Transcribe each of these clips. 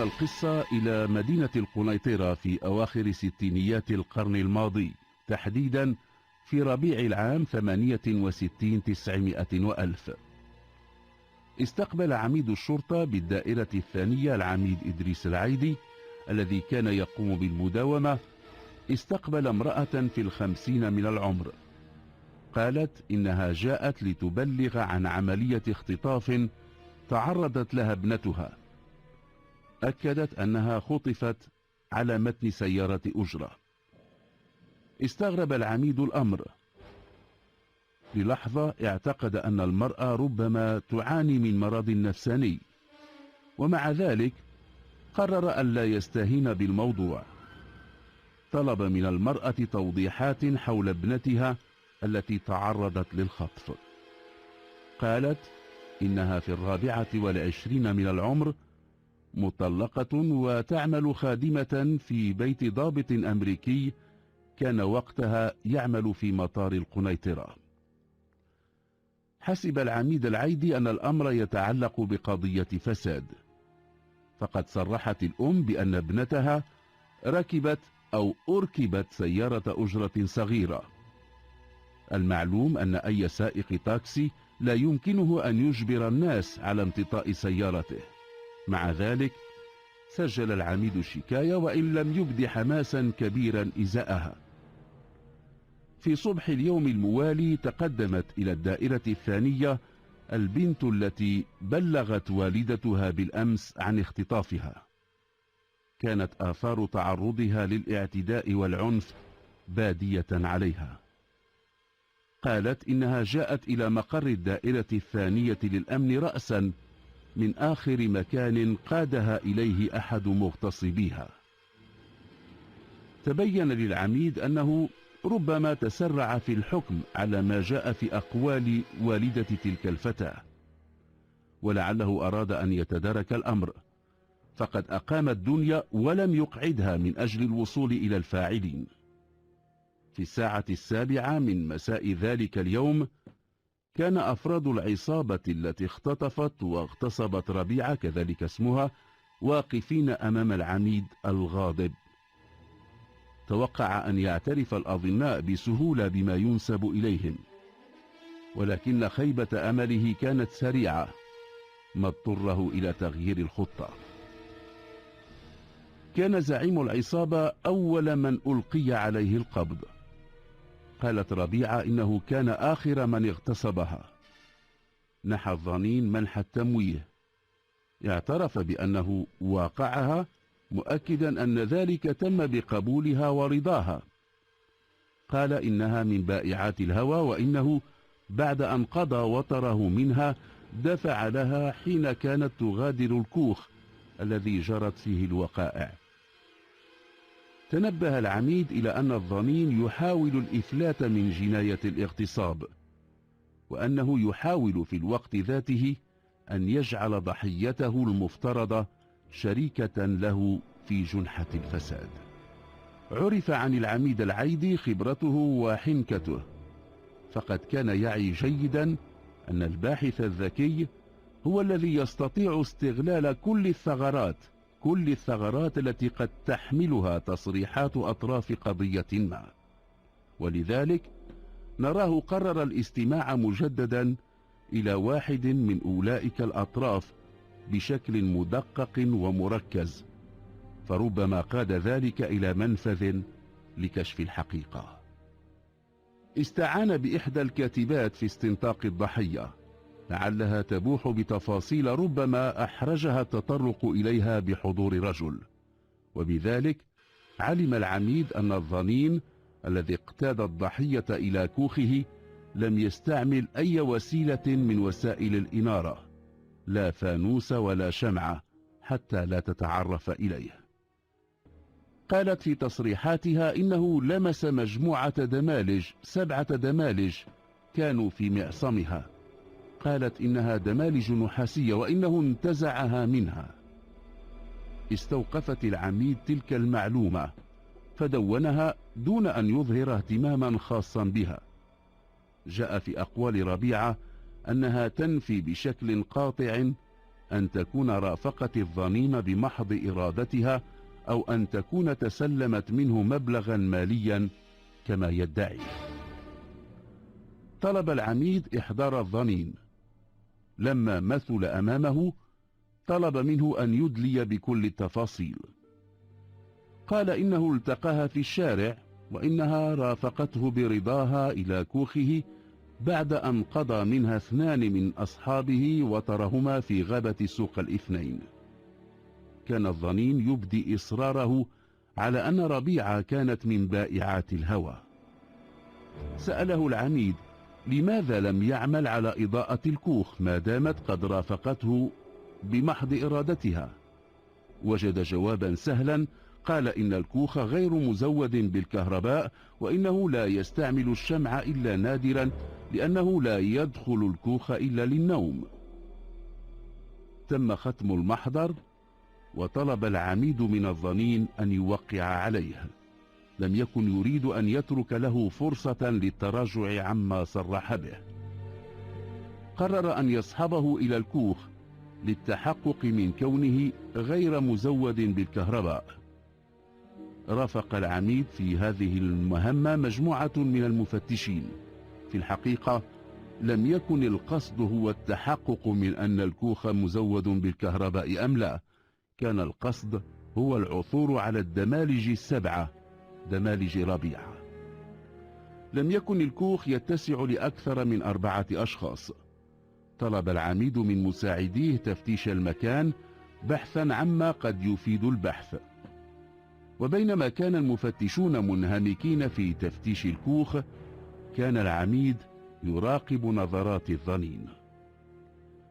بنا القصة إلى مدينة القنيطرة في أواخر ستينيات القرن الماضي، تحديدا في ربيع العام 68 900 وألف. استقبل عميد الشرطة بالدائرة الثانية العميد إدريس العيدي الذي كان يقوم بالمداومة. استقبل امرأة في 50 من العمر، قالت إنها جاءت لتبلغ عن عملية اختطاف تعرضت لها ابنتها. أكدت أنها خطفت على متن سيارة أجرة. استغرب العميد الأمر. للحظة اعتقد أن المرأة ربما تعاني من مرض نفساني، ومع ذلك قرر ألا يستهين بالموضوع. طلب من المرأة توضيحات حول ابنتها التي تعرضت للخطف. قالت إنها في 24 من العمر، مطلقة وتعمل خادمة في بيت ضابط أمريكي كان وقتها يعمل في مطار القنيطرة. حسب العميد العيدي أن الأمر يتعلق بقضية فساد، فقد صرحت الأم بأن ابنتها ركبت أو أركبت سيارة أجرة صغيرة. المعلوم أن أي سائق تاكسي لا يمكنه أن يجبر الناس على امتطاء سيارته. مع ذلك سجل العميد الشكاية وإن لم يبد حماسا كبيرا إزاءها. في صبح اليوم الموالي تقدمت إلى الدائرة الثانية البنت التي بلغت والدتها بالأمس عن اختطافها. كانت آثار تعرضها للاعتداء والعنف بادية عليها. قالت إنها جاءت إلى مقر الدائرة الثانية للأمن رأسا من آخر مكان قادها إليه أحد مغتصبيها. تبين للعميد أنه ربما تسرع في الحكم على ما جاء في أقوال والدة تلك الفتاة، ولعله أراد أن يتدارك الأمر، فقد أقام الدنيا ولم يقعدها من أجل الوصول إلى الفاعلين. في الساعة 7 من مساء ذلك اليوم كان أفراد العصابة التي اختطفت واغتصبت ربيعة، كذلك اسمها، واقفين أمام العميد الغاضب. توقع أن يعترف الأظناء بسهولة بما ينسب إليهم، ولكن خيبة أمله كانت سريعة، ما اضطره إلى تغيير الخطة. كان زعيم العصابة أول من ألقي عليه القبض. قالت ربيعة إنه كان آخر من اغتصبها. نحى الظنين منح التمويه. اعترف بأنه واقعها، مؤكدا أن ذلك تم بقبولها ورضاها. قال إنها من بائعات الهوى، وإنه بعد أن قضى وطره منها دفع لها حين كانت تغادر الكوخ الذي جرت فيه الوقائع. تنبه العميد إلى أن الظنين يحاول الإفلات من جناية الاغتصاب، وأنه يحاول في الوقت ذاته أن يجعل ضحيته المفترضة شريكة له في جنحة الفساد. عرف عن العميد العيدي خبرته وحنكته، فقد كان يعي جيدا أن الباحث الذكي هو الذي يستطيع استغلال كل الثغرات التي قد تحملها تصريحات أطراف قضية ما، ولذلك نراه قرر الاستماع مجددا إلى واحد من أولئك الأطراف بشكل مدقق ومركز، فربما قاد ذلك إلى منفذ لكشف الحقيقة. استعان بإحدى الكاتبات في استنطاق الضحية، لعلها تبوح بتفاصيل ربما أحرجها التطرق إليها بحضور رجل، وبذلك علم العميد أن الظنين الذي اقتاد الضحية إلى كوخه لم يستعمل أي وسيلة من وسائل الإنارة، لا فانوس ولا شمعة، حتى لا تتعرف إليه. قالت في تصريحاتها إنه لمس مجموعة دمالج، 7 دمالج كانوا في معصمها. قالت إنها دمالج نحاسية وإنه انتزعها منها. استوقفت العميد تلك المعلومة فدونها دون أن يظهر اهتماما خاصا بها. جاء في أقوال ربيعة أنها تنفي بشكل قاطع أن تكون رافقت الظنين بمحض إرادتها، أو أن تكون تسلمت منه مبلغا ماليا كما يدعي. طلب العميد إحضار الظنين. لما مثل أمامه طلب منه أن يدلي بكل التفاصيل. قال إنه التقاها في الشارع، وإنها رافقته برضاها إلى كوخه بعد أن قضى منها 2 من أصحابه وترهما في غابة سوق الاثنين. كان الظنين يبدي إصراره على أن ربيعة كانت من بائعات الهوى. سأله العميد لماذا لم يعمل على إضاءة الكوخ ما دامت قد رافقته بمحض إرادتها. وجد جوابا سهلا، قال إن الكوخ غير مزود بالكهرباء، وإنه لا يستعمل الشمع إلا نادرا، لأنه لا يدخل الكوخ إلا للنوم. تم ختم المحضر، وطلب العميد من الظنين أن يوقع عليه. لم يكن يريد أن يترك له فرصة للتراجع عما صرح به. قرر أن يصحبه إلى الكوخ للتحقق من كونه غير مزود بالكهرباء. رافق العميد في هذه المهمة مجموعة من المفتشين. في الحقيقة لم يكن القصد هو التحقق من أن الكوخ مزود بالكهرباء أم لا، كان القصد هو العثور على الدمالج 7، دمالج ربيعة. لم يكن الكوخ يتسع لأكثر من 4 أشخاص. طلب العميد من مساعديه تفتيش المكان بحثا عما قد يفيد البحث. وبينما كان المفتشون منهمكين في تفتيش الكوخ، كان العميد يراقب نظرات الظنين.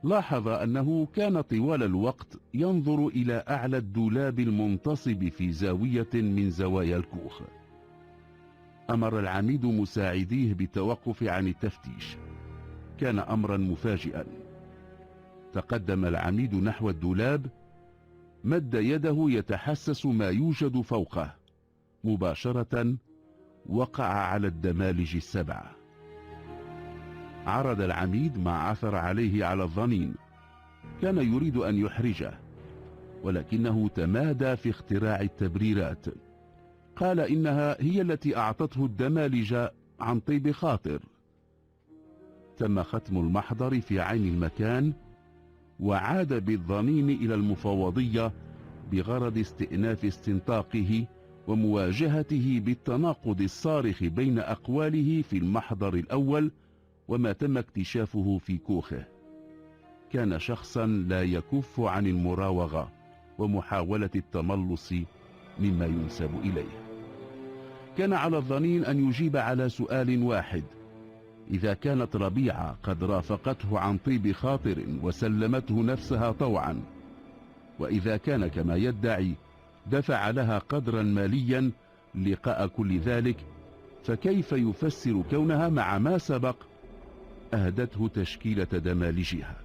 لاحظ أنه كان طوال الوقت ينظر إلى أعلى الدولاب المنتصب في زاوية من زوايا الكوخ. أمر العميد مساعديه بالتوقف عن التفتيش. كان أمرا مفاجئا. تقدم العميد نحو الدولاب، مد يده يتحسس ما يوجد فوقه. مباشرة وقع على الدمالج 7. عرض العميد ما عثر عليه على الظنين. كان يريد أن يحرجه، ولكنه تمادى في اختراع التبريرات. قال إنها هي التي أعطته الدمالج عن طيب خاطر. تم ختم المحضر في عين المكان، وعاد بالظنين إلى المفوضية بغرض استئناف استنطاقه ومواجهته بالتناقض الصارخ بين أقواله في المحضر الأول وما تم اكتشافه في كوخه. كان شخصا لا يكف عن المراوغة ومحاولة التملص مما ينسب إليه. كان على الظنين أن يجيب على سؤال واحد: إذا كانت ربيعة قد رافقته عن طيب خاطر وسلمته نفسها طوعا، وإذا كان كما يدعي دفع لها قدرا ماليا لقاء كل ذلك، فكيف يفسر كونها مع ما سبق أهدته تشكيلة دمالجها؟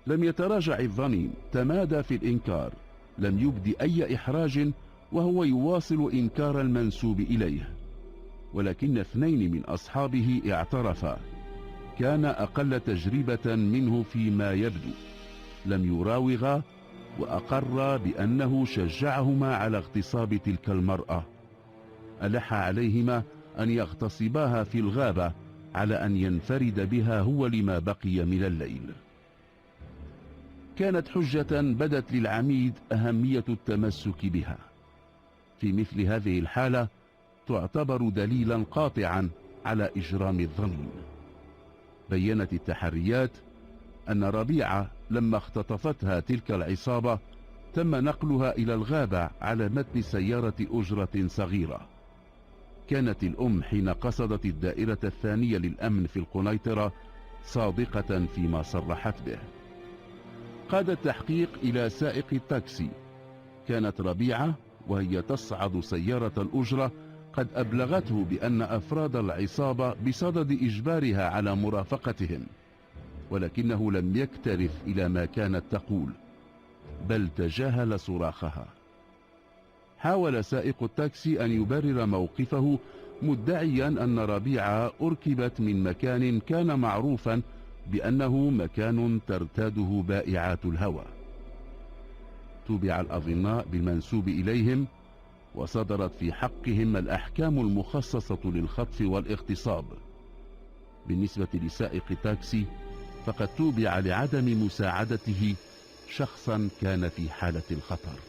لم يتراجع الظنين، تمادى في الإنكار، لم يبدي أي إحراج، وهو يواصل إنكار المنسوب إليه. ولكن 2 من أصحابه اعترفا. كان أقل تجربة منه فيما يبدو. لم يراوغا، وأقر بأنه شجعهما على اغتصاب تلك المرأة. ألح عليهما أن يغتصباها في الغابة على أن ينفرد بها هو لما بقي من الليل. كانت حجة بدت للعميد أهمية التمسك بها. في مثل هذه الحالة تعتبر دليلا قاطعا على إجرام الظنين. بيّنت التحريات أن ربيعة لما اختطفتها تلك العصابة تم نقلها إلى الغابة على متن سيارة أجرة صغيرة. كانت الأم حين قصدت الدائرة الثانية للأمن في القنيطرة صادقة فيما صرحت به. قاد التحقيق إلى سائق التاكسي. كانت ربيعة وهي تصعد سيارة الأجرة قد أبلغته بأن أفراد العصابة بصدد إجبارها على مرافقتهم، ولكنه لم يكترث إلى ما كانت تقول، بل تجاهل صراخها. حاول سائق التاكسي أن يبرر موقفه، مدعيا أن ربيعة أركبت من مكان كان معروفا بأنه مكان ترتاده بائعات الهوى. توبع الأظناء بالمنسوب إليهم، وصدرت في حقهم الأحكام المخصصة للخطف والاغتصاب. بالنسبة لسائق تاكسي فقد توبع لعدم مساعدته شخصا كان في حالة الخطر.